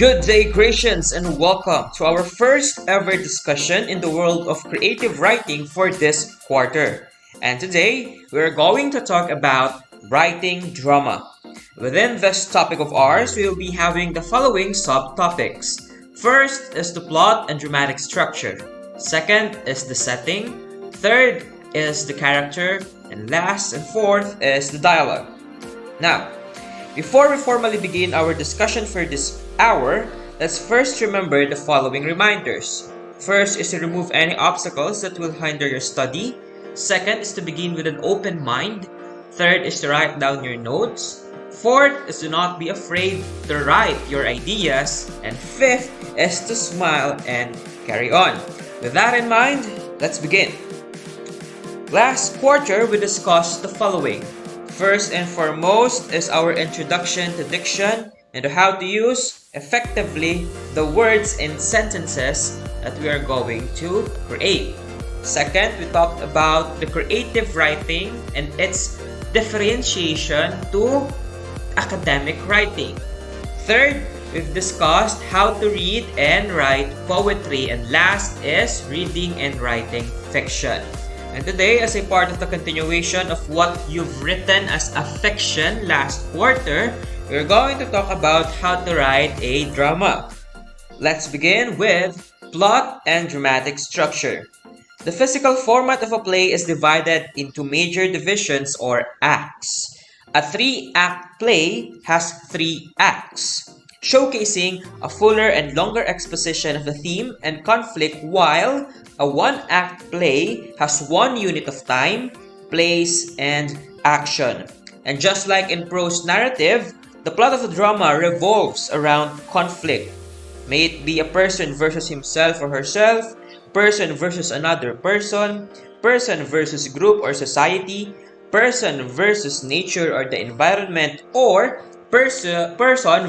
Good day, Gracians, and welcome to our first ever discussion in the world of creative writing for this quarter. And today, we're going to talk about writing drama. Within this topic of ours, we will be having the following subtopics. First is the plot and dramatic structure. Second is the setting. Third is the character. And last and fourth is the dialogue. Now, before we formally begin our discussion for this hour, let's first remember the following reminders. First is to remove any obstacles that will hinder your study. Second is to begin with an open mind. Third is to write down your notes. Fourth is to not be afraid to write your ideas. And fifth is to smile and carry on. With that in mind, let's begin. Last quarter, we discussed the following. First and foremost is our introduction to diction and how to use effectively the words in sentences that we are going to create. Second, we talked about the creative writing and its differentiation to academic writing. Third, we've discussed how to read and write poetry, and last is reading and writing fiction. And today, as a part of the continuation of what you've written as a fiction last quarter, we're going to talk about how to write a drama. Let's begin with plot and dramatic structure. The physical format of a play is divided into major divisions or acts. A 3-act play has 3 acts, showcasing a fuller and longer exposition of the theme and conflict, while a 1-act play has 1 unit of time, place, and action. And just like in prose narrative, the plot of the drama revolves around conflict. May it be a person versus himself or herself, person versus another person versus group or society, person versus nature or the environment, or person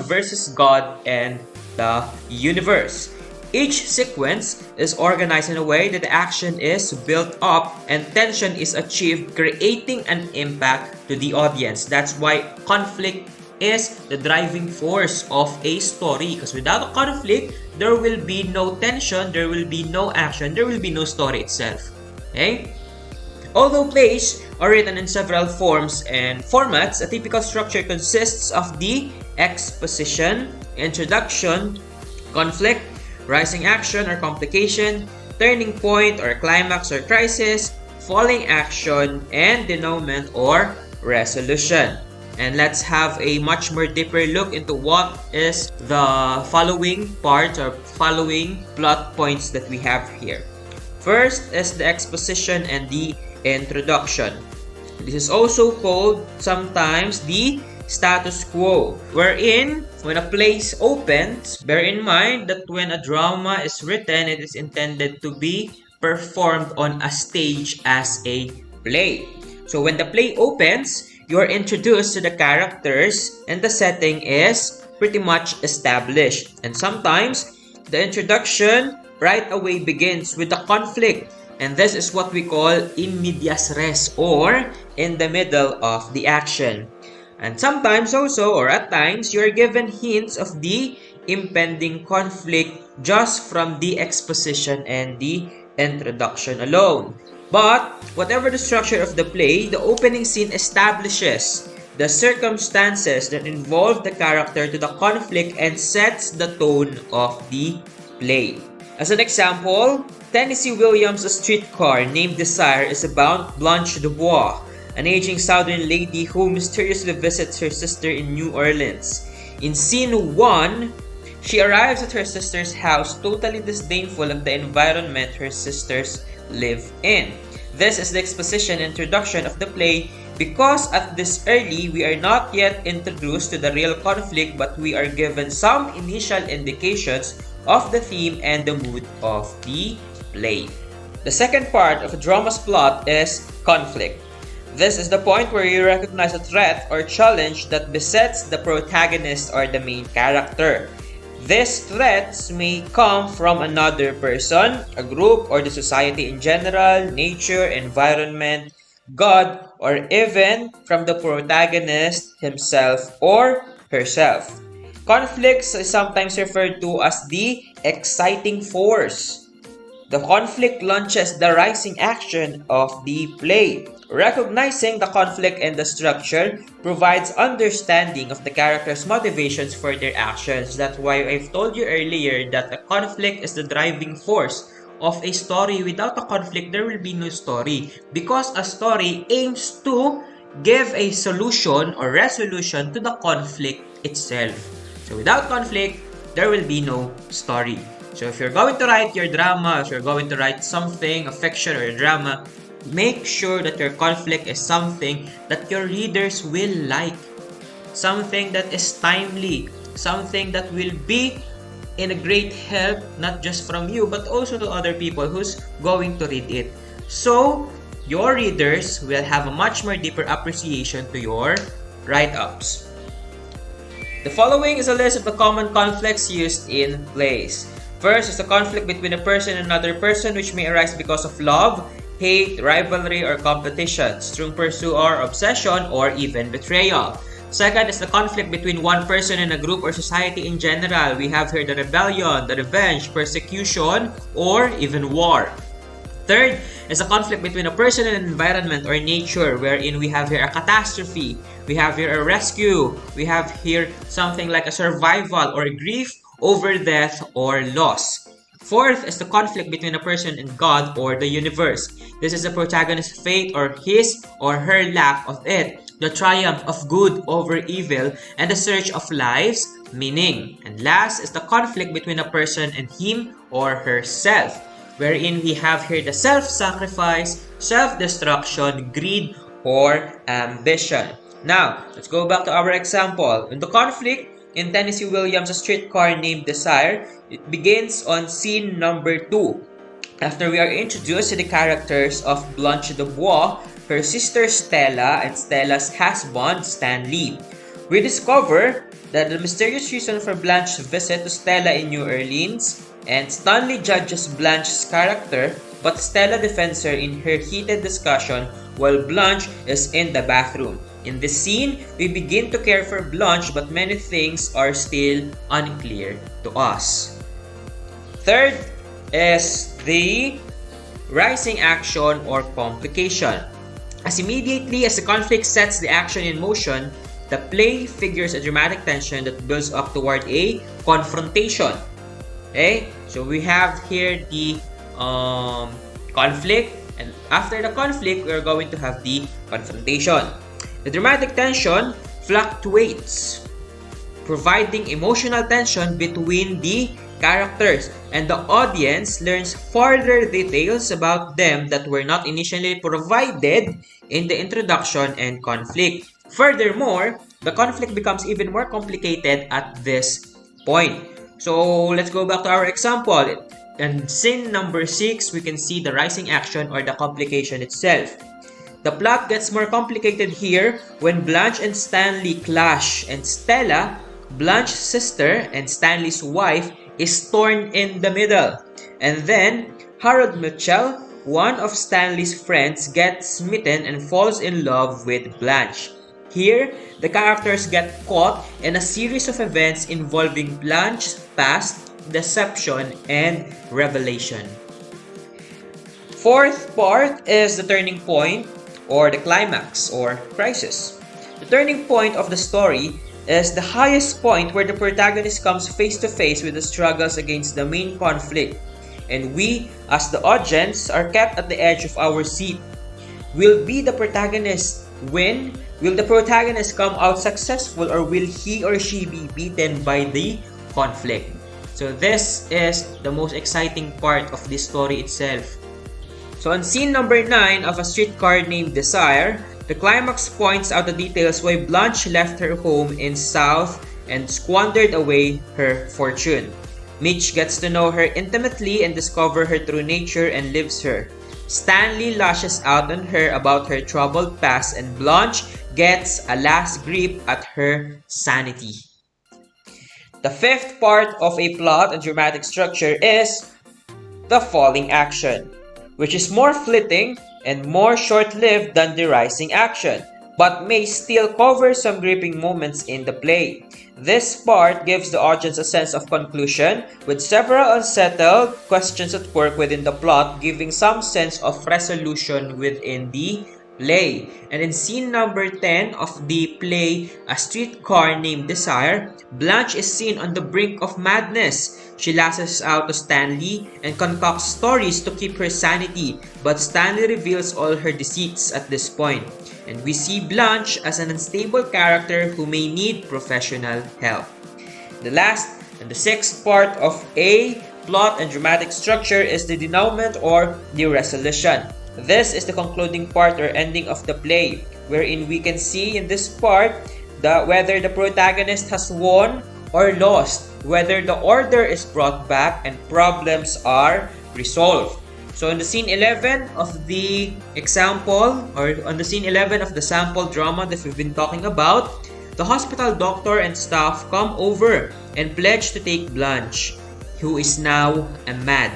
versus God and the universe. Each sequence is organized in a way that the action is built up and tension is achieved, creating an impact to the audience. That's why conflict is the driving force of a story, because without a conflict, there will be no tension, there will be no action, there will be no story itself. Okay? Although plays are written in several forms and formats, a typical structure consists of the exposition, introduction, conflict, rising action or complication, turning point or climax or crisis, falling action, and denouement or resolution. And let's have a much more deeper look into what is the following parts or following plot points that we have here. First is the exposition and the introduction. This is also called sometimes the status quo, wherein when a play opens, bear in mind that when a drama is written, it is intended to be performed on a stage as a play. So when the play opens, you are introduced to the characters and the setting is pretty much established. And sometimes the introduction right away begins with the conflict. And this is what we call in medias res, or in the middle of the action. And sometimes also, or at times, you are given hints of the impending conflict just from the exposition and the introduction alone. But whatever the structure of the play, the opening scene establishes the circumstances that involve the character to the conflict and sets the tone of the play. As an example, Tennessee Williams' A Streetcar Named Desire is about Blanche Dubois, an aging Southern lady who mysteriously visits her sister in New Orleans. In scene 1, she arrives at her sister's house totally disdainful of the environment her sisters live in. This is the exposition introduction of the play, because at this early, we are not yet introduced to the real conflict, but we are given some initial indications of the theme and the mood of the play. The second part of a drama's plot is conflict. This is the point where you recognize a threat or challenge that besets the protagonist or the main character. These threats may come from another person, a group, or the society in general, nature, environment, God, or even from the protagonist himself or herself. Conflicts is sometimes referred to as the exciting force. The conflict launches the rising action of the play. Recognizing the conflict and the structure provides understanding of the character's motivations for their actions. That's why I've told you earlier that a conflict is the driving force of a story. Without a conflict, there will be no story, because a story aims to give a solution or resolution to the conflict itself. So without conflict, there will be no story. So if you're going to write your drama, if you're going to write something, a fiction or a drama, make sure that your conflict is something that your readers will like. Something that is timely. Something that will be in a great help, not just from you, but also to other people who's going to read it. So, your readers will have a much more deeper appreciation to your write-ups. The following is a list of the common conflicts used in plays. First is the conflict between a person and another person, which may arise because of love, hate, rivalry, or competition, strong pursuit or obsession, or even betrayal. Second is the conflict between one person and a group or society in general. We have here the rebellion, the revenge, persecution, or even war. Third is a conflict between a person and an environment or nature, wherein we have here a catastrophe, we have here a rescue, we have here something like a survival or grief over death or loss. Fourth is the conflict between a person and God or the universe. This is the protagonist's fate or his or her lack of it, the triumph of good over evil, and the search of life's meaning. And last is the conflict between a person and him or herself, wherein we have here the self-sacrifice, self-destruction, greed, or ambition. Now, let's go back to our example. In the conflict in Tennessee Williams' Streetcar Named Desire, it begins on scene number 2. After we are introduced to the characters of Blanche Dubois, her sister Stella, and Stella's husband Stanley. We discover that the mysterious reason for Blanche's visit to Stella in New Orleans, and Stanley judges Blanche's character, but Stella defends her in her heated discussion while Blanche is in the bathroom. In this scene, we begin to care for Blanche, but many things are still unclear to us. Third is the rising action or complication. As immediately as the conflict sets the action in motion, the play figures a dramatic tension that builds up toward a confrontation. Okay, so we have here the conflict, and after the conflict, we are going to have the confrontation. The dramatic tension fluctuates, providing emotional tension between the characters, and the audience learns further details about them that were not initially provided in the introduction and conflict. Furthermore, the conflict becomes even more complicated at this point. So let's go back to our example. In scene number 6, we can see the rising action or the complication itself. The plot gets more complicated here when Blanche and Stanley clash, and Stella, Blanche's sister and Stanley's wife, is torn in the middle. And then Harold Mitchell, one of Stanley's friends, gets smitten and falls in love with Blanche. Here, the characters get caught in a series of events involving Blanche's past, deception, and revelation. Fourth part is the turning point or the climax or crisis. The turning point of the story is the highest point where the protagonist comes face to face with the struggles against the main conflict, and we, as the audience, are kept at the edge of our seat. Will be the protagonist win? Will the protagonist come out successful, or will he or she be beaten by the conflict? So this is the most exciting part of this story itself. So on scene number 9 of A Streetcar Named Desire, the climax points out the details why Blanche left her home in South and squandered away her fortune. Mitch gets to know her intimately and discover her true nature and lives her. Stanley lashes out on her about her troubled past, and Blanche gets a last grip at her sanity. The fifth part of a plot and dramatic structure is the falling action, which is more fleeting and more short-lived than the rising action, but may still cover some gripping moments in the play. This part gives the audience a sense of conclusion, with several unsettled questions at work within the plot, giving some sense of resolution within the play. And in scene number 10 of the play A Streetcar Named Desire, Blanche is seen on the brink of madness. She lashes out to Stanley and concocts stories to keep her sanity, but Stanley reveals all her deceits at this point. And we see Blanche as an unstable character who may need professional help. The last and the sixth part of a plot and dramatic structure is the denouement or the resolution. This is the concluding part or ending of the play, wherein we can see in this part whether the protagonist has won or lost, whether the order is brought back and problems are resolved. So in the scene 11 of the example, or on the scene 11 of the sample drama that we've been talking about, the hospital doctor and staff come over and pledge to take Blanche, who is now a mad.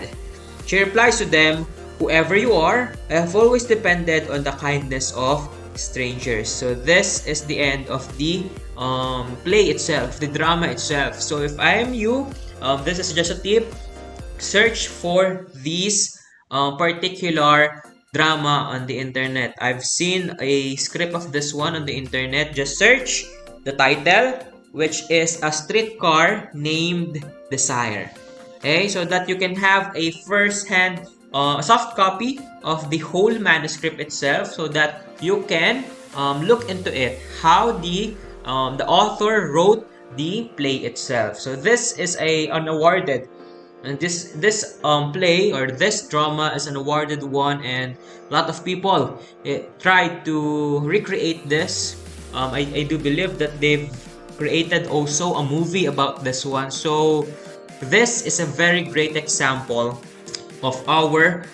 She replies to them, "Whoever you are, I have always depended on the kindness of strangers." So this is the end of the play itself, the drama itself. So if I am you, this is just a tip. Search for these particular drama on the internet. I've seen a script of this one on the internet. Just search the title, which is A Streetcar Named Desire. Okay, so that you can have a first-hand soft copy of the whole manuscript itself, so that you can look into it, how the author wrote the play itself. So this is an awarded, and this play or this drama is an awarded one, and a lot of people tried to recreate this. I do believe that they've created also a movie about this one. So this is a very great example of our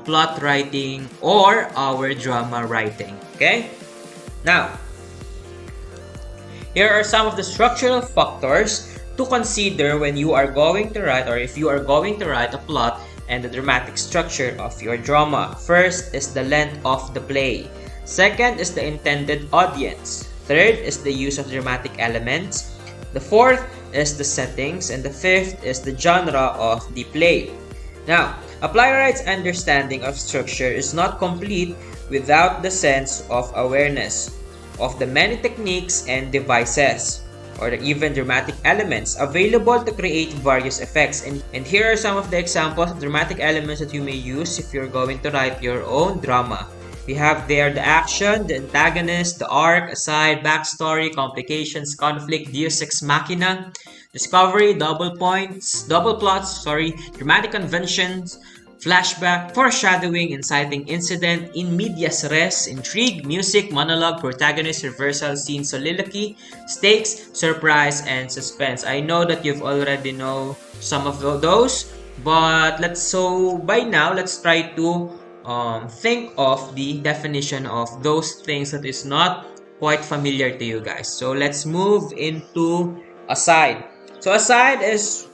plot writing or our drama writing. Okay? Now, here are some of the structural factors to consider when you are going to write, or if you are going to write a plot and the dramatic structure of your drama. First is the length of the play. Second is the intended audience. Third is the use of dramatic elements. The fourth is the settings, and the fifth is the genre of the play. Now, a playwright's understanding of structure is not complete without the sense of awareness of the many techniques and devices, or even dramatic elements available to create various effects. And here are some of the examples of dramatic elements that you may use if you're going to write your own drama. We have there the action, the antagonist, the arc, aside, backstory, complications, conflict, deus ex machina, discovery, double plots, dramatic conventions, flashback, foreshadowing, inciting incident, in medias res, intrigue, music, monologue, protagonist, reversal, scene, soliloquy, stakes, surprise, and suspense. I know that you've already know some of those, but by now let's try to think of the definition of those things that is not quite familiar to you guys. So let's move into aside. So aside is,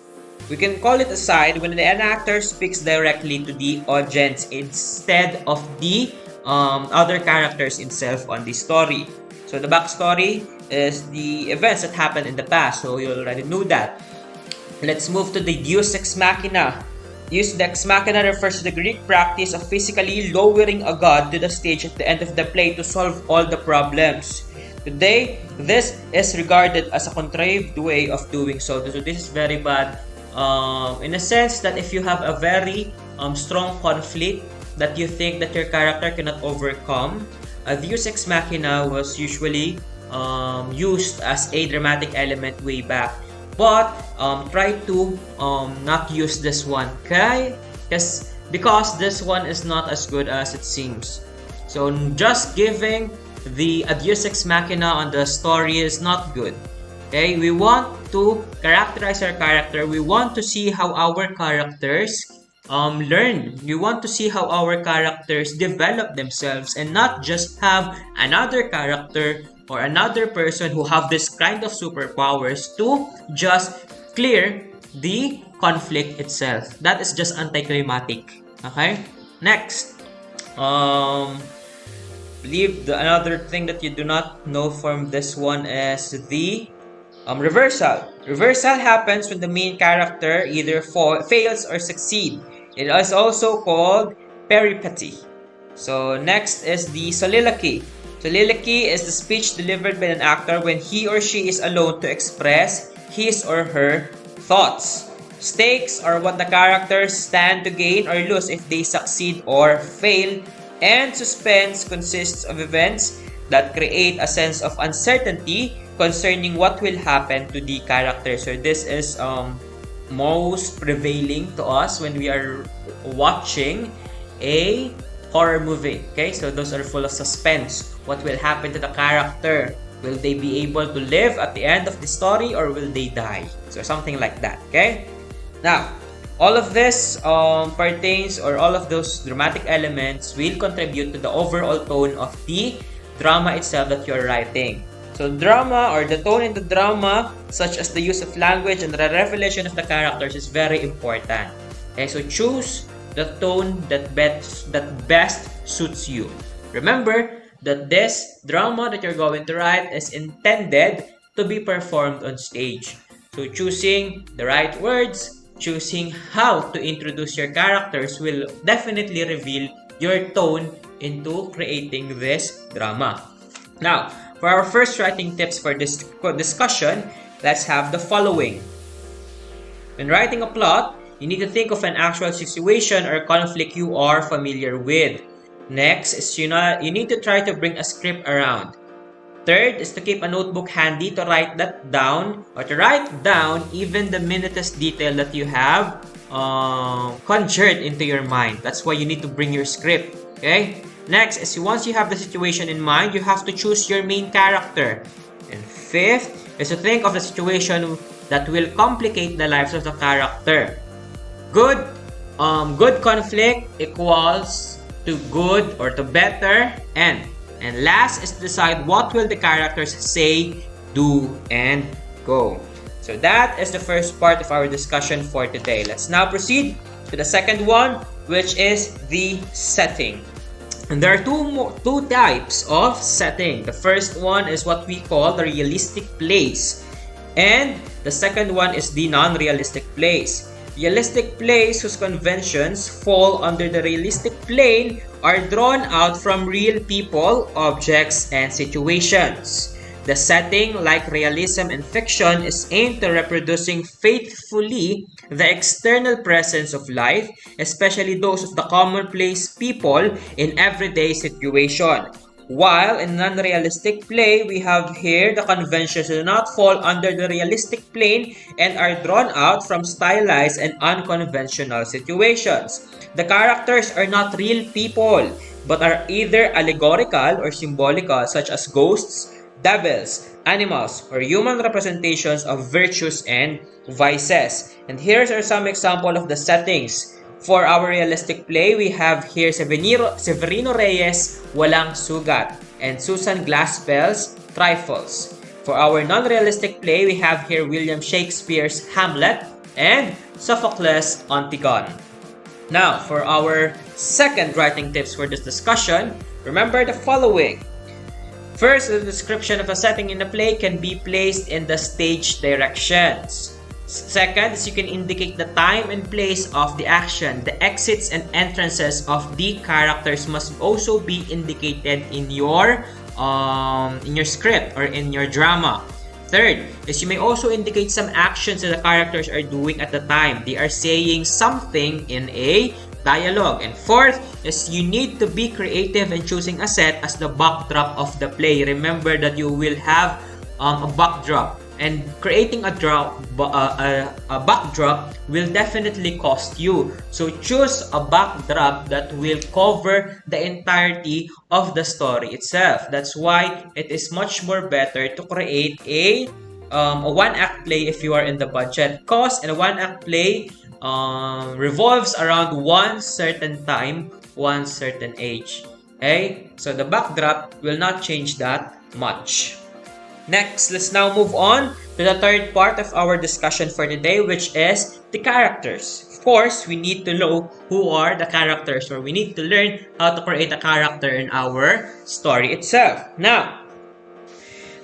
we can call it aside when an actor speaks directly to the audience instead of the other characters itself on the story. So the backstory is the events that happened in the past, so you already knew that. Let's move to the deus ex machina. Deus ex machina refers to the Greek practice of physically lowering a god to the stage at the end of the play to solve all the problems. Today, this is regarded as a contrived way of doing so. So this is very bad. In a sense that if you have a very strong conflict that you think that your character cannot overcome, a deus ex machina was usually used as a dramatic element way back. But try to not use this one, okay? Because this one is not as good as it seems. So just giving the deus ex machina on the story is not good. Okay, we want to characterize our character. We want to see how our characters learn. We want to see how our characters develop themselves, and not just have another character or another person who have this kind of superpowers to just clear the conflict itself. That is just anticlimactic. Okay? Next. believe another thing that you do not know from this one is the reversal. Reversal happens when the main character either fails or succeed. It is also called peripety. So next is the soliloquy. Soliloquy is the speech delivered by an actor when he or she is alone to express his or her thoughts. Stakes are what the characters stand to gain or lose if they succeed or fail. And suspense consists of events that create a sense of uncertainty concerning what will happen to the character. So this is most prevailing to us when we are watching a horror movie. Okay, so those are full of suspense. What will happen to the character? Will they be able to live at the end of the story or will they die? So something like that. Okay. Now, all of this pertains, or all of those dramatic elements will contribute to the overall tone of the drama itself that you're writing. So drama, or the tone in the drama, such as the use of language and the revelation of the characters, is very important. Okay, so choose the tone that best suits you. Remember that this drama that you're going to write is intended to be performed on stage. So choosing the right words, choosing how to introduce your characters will definitely reveal your tone into creating this drama. Now, for our first writing tips for this discussion, let's have the following. When writing a plot, you need to think of an actual situation or conflict you are familiar with. Next is you need to try to bring a script around. Third is to keep a notebook handy to write that down, or to write down even the minutest detail that you have conjured into your mind. That's why you need to bring your script. Okay? Next is once you have the situation in mind, you have to choose your main character. And fifth is to think of the situation that will complicate the lives of the character. Good conflict equals to good or to better end. And last is to decide what will the characters say, do, and go. So that is the first part of our discussion for today. Let's now proceed to the second one, which is the setting. And there are two types of setting. The first one is what we call the realistic place. And the second one is the non-realistic place. Realistic plays whose conventions fall under the realistic plane are drawn out from real people, objects, and situations. The setting, like realism and fiction, is aimed at reproducing faithfully the external presence of life, especially those of the commonplace people in everyday situation. While in non-realistic play, we have here the conventions do not fall under the realistic plane and are drawn out from stylized and unconventional situations. The characters are not real people, but are either allegorical or symbolical, such as ghosts, devils, animals, or human representations of virtues and vices. And here are some examples of the settings. For our realistic play, we have here Severino Reyes, Walang Sugat, and Susan Glaspell's Trifles. For our non-realistic play, we have here William Shakespeare's Hamlet and Sophocles' Antigone. Now, for our second writing tips for this discussion, remember the following. First, the description of a setting in a play can be placed in the stage directions. Second is you can indicate the time and place of the action. The exits and entrances of the characters must also be indicated in your script or in your drama. Third is you may also indicate some actions that the characters are doing at the time. They are saying something in a dialogue. And fourth is you need to be creative in choosing a set as the backdrop of the play. Remember that you will have a backdrop. And creating a backdrop will definitely cost you. So choose a backdrop that will cover the entirety of the story itself. That's why it is much more better to create a one-act play if you are in the budget. Cost in a one-act play revolves around one certain time, one certain age. Okay? So the backdrop will not change that much. Next, let's now move on to the third part of our discussion for today, which is the characters. Of course, we need to know who are the characters, or we need to learn how to create a character in our story itself. Now,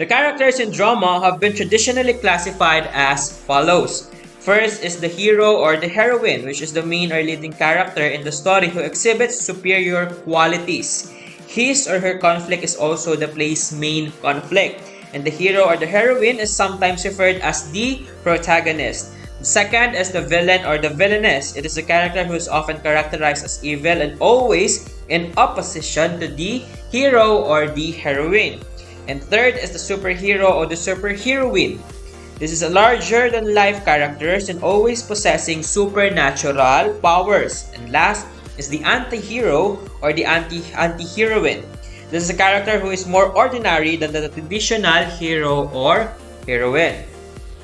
the characters in drama have been traditionally classified as follows. First is the hero or the heroine, which is the main or leading character in the story who exhibits superior qualities. His or her conflict is also the play's main conflict, and the hero or the heroine is sometimes referred as the protagonist. The second is the villain or the villainess. It is a character who is often characterized as evil and always in opposition to the hero or the heroine. And third is the superhero or the superheroine. This is a larger-than-life characters and always possessing supernatural powers. And last is the anti-hero or the anti-heroine. This is a character who is more ordinary than the traditional hero or heroine.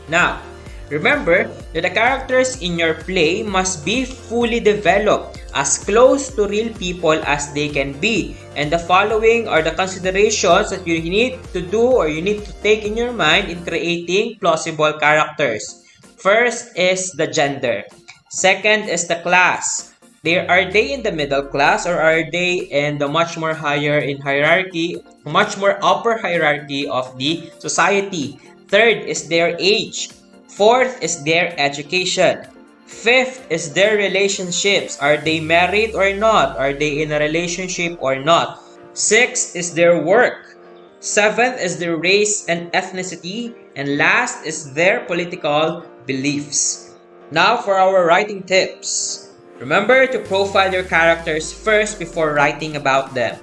Now, remember that the characters in your play must be fully developed, as close to real people as they can be. And the following are the considerations that you need to do or you need to take in your mind in creating plausible characters. First is the gender. Second is the class. Are they in the middle class or are they in the much more higher in hierarchy, much more upper hierarchy of the society? Third is their age. Fourth is their education. Fifth is their relationships. Are they married or not? Are they in a relationship or not? Sixth is their work. Seventh is their race and ethnicity. And last is their political beliefs. Now for our writing tips. Remember to profile your characters first before writing about them.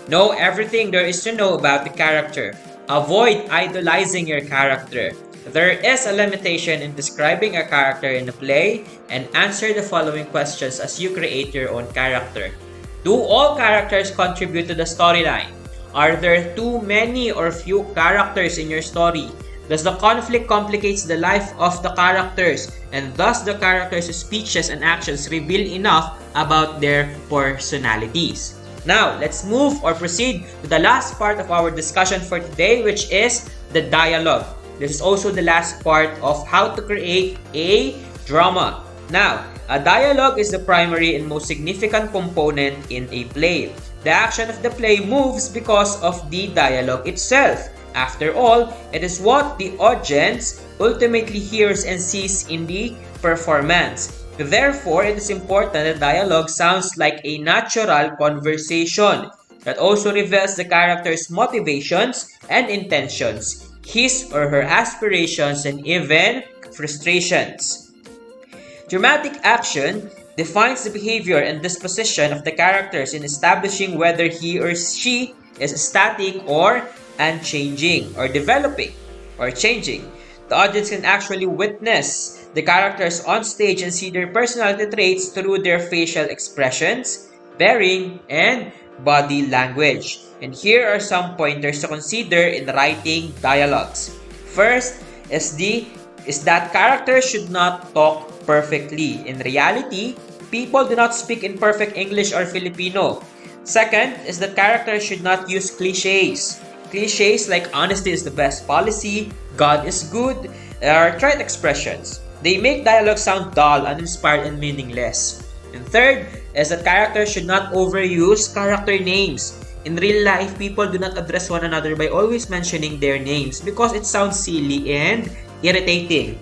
Know everything there is to know about the character. Avoid idolizing your character. There is a limitation in describing a character in a play, and answer the following questions as you create your own character. Do all characters contribute to the storyline? Are there too many or few characters in your story? Does the conflict complicates the life of the characters, and thus the characters' speeches and actions reveal enough about their personalities? Now, let's move or proceed to the last part of our discussion for today, which is the dialogue. This is also the last part of how to create a drama. Now, a dialogue is the primary and most significant component in a play. The action of the play moves because of the dialogue itself. After all, it is what the audience ultimately hears and sees in the performance. Therefore, it is important that dialogue sounds like a natural conversation that also reveals the character's motivations and intentions, his or her aspirations, and even frustrations. Dramatic action defines the behavior and disposition of the characters in establishing whether he or she is static or unchanging, or developing, or changing. The audience can actually witness the characters on stage and see their personality traits through their facial expressions, bearing, and body language. And here are some pointers to consider in writing dialogues. First is that characters should not talk perfectly. In reality, people do not speak in perfect English or Filipino. Second is that characters should not use cliches. Cliches like honesty is the best policy, God is good, are trite expressions. They make dialogue sound dull, uninspired, and meaningless. And third is that characters should not overuse character names. In real life, people do not address one another by always mentioning their names because it sounds silly and irritating.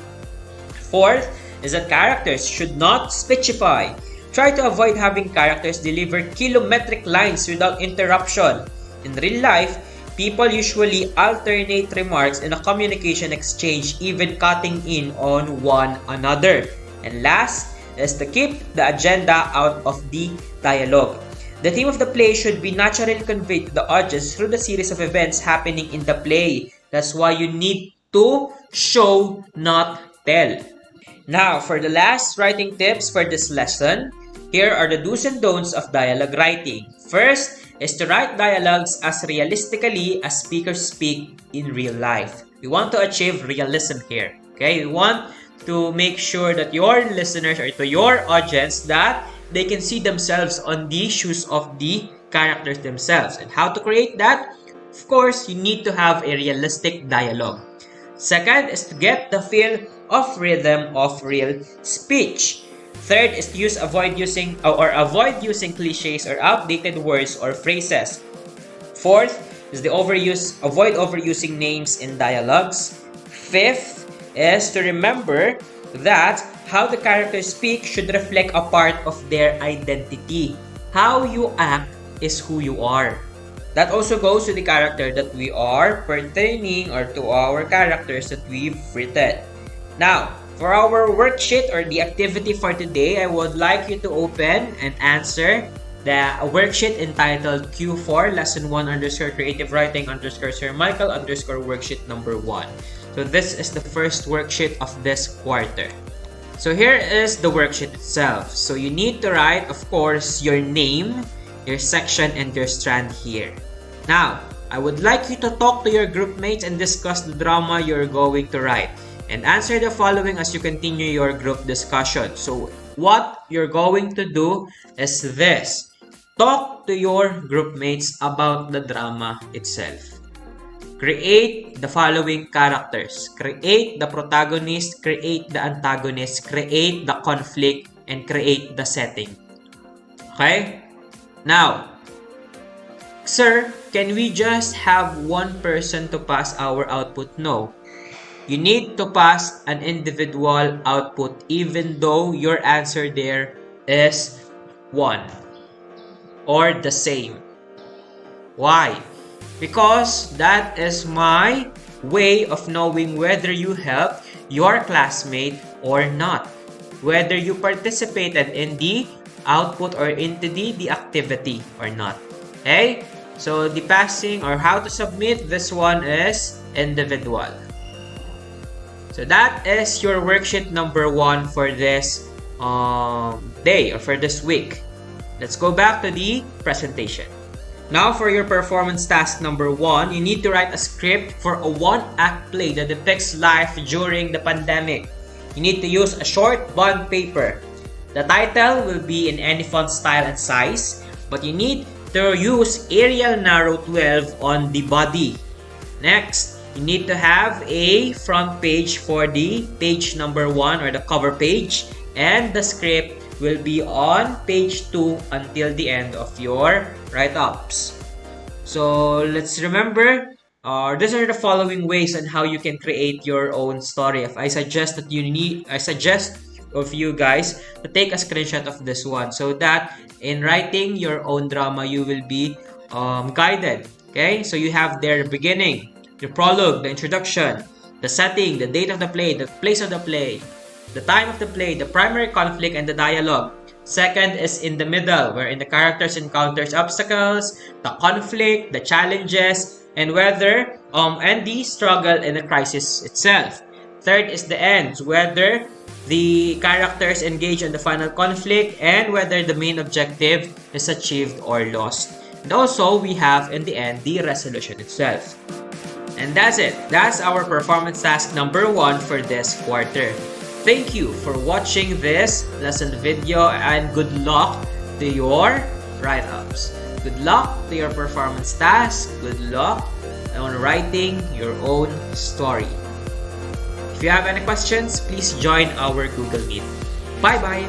Fourth is that characters should not speechify. Try to avoid having characters deliver kilometric lines without interruption. In real life, people usually alternate remarks in a communication exchange, even cutting in on one another. And last is to keep the agenda out of the dialogue. The theme of the play should be naturally conveyed to the audience through the series of events happening in the play. That's why you need to show, not tell. Now, for the last writing tips for this lesson, here are the do's and don'ts of dialogue writing. First is to write dialogues as realistically as speakers speak in real life. We want to achieve realism here. Okay, we want to make sure that your listeners or to your audience that they can see themselves on the shoes of the characters themselves. And how to create that? Of course, you need to have a realistic dialogue. Second is to get the feel of rhythm of real speech. Third is to avoid using cliches or outdated words or phrases. Fourth is avoid overusing names in dialogues. Fifth is to remember that how the characters speak should reflect a part of their identity. How you act is who you are. That also goes to the character that we are pertaining or to our characters that we've written. Now, for our worksheet or the activity for today, I would like you to open and answer the worksheet entitled Q4 Lesson 1 _ Creative Writing _ Sir Michael _ worksheet number 1. So this is the first worksheet of this quarter. So here is the worksheet itself. So you need to write, of course, your name, your section, and your strand here. Now, I would like you to talk to your group mates and discuss the drama you're going to write. And answer the following as you continue your group discussion. So what you're going to do is this. Talk to your group mates about the drama itself. Create the following characters. Create the protagonist, create the antagonist, create the conflict, and create the setting. Okay? Now, sir, can we just have one person to pass our output? No. You need to pass an individual output even though your answer there is 1 or the same. Why? Because that is my way of knowing whether you helped your classmate or not. Whether you participated in the output or into the activity or not. Okay? So the passing or how to submit this one is individual. So that is your worksheet number 1 for this day or for this week. Let's go back to the presentation. Now for your performance task number 1, you need to write a script for a 1-act play that depicts life during the pandemic. You need to use a short bond paper. The title will be in any font style and size, but you need to use Arial Narrow 12 on the body. Next, you need to have a front page for the page number 1 or the cover page, and the script will be on page 2 until the end of your write-ups. So let's remember, these are the following ways on how you can create your own story. I suggest of you guys to take a screenshot of this one so that in writing your own drama you will be guided. Okay, so you have their beginning, the prologue, the introduction, the setting, the date of the play, the place of the play, the time of the play, the primary conflict, and the dialogue. Second is in the middle, wherein the characters encounters obstacles, the conflict, the challenges, and and the struggle and the crisis itself. Third is the end, whether the characters engage in the final conflict and whether the main objective is achieved or lost. And also, we have in the end the resolution itself. And that's it. That's our performance task number 1 for this quarter. Thank you for watching this lesson video and good luck to your write-ups. Good luck to your performance task. Good luck on writing your own story. If you have any questions, please join our Google Meet. Bye-bye!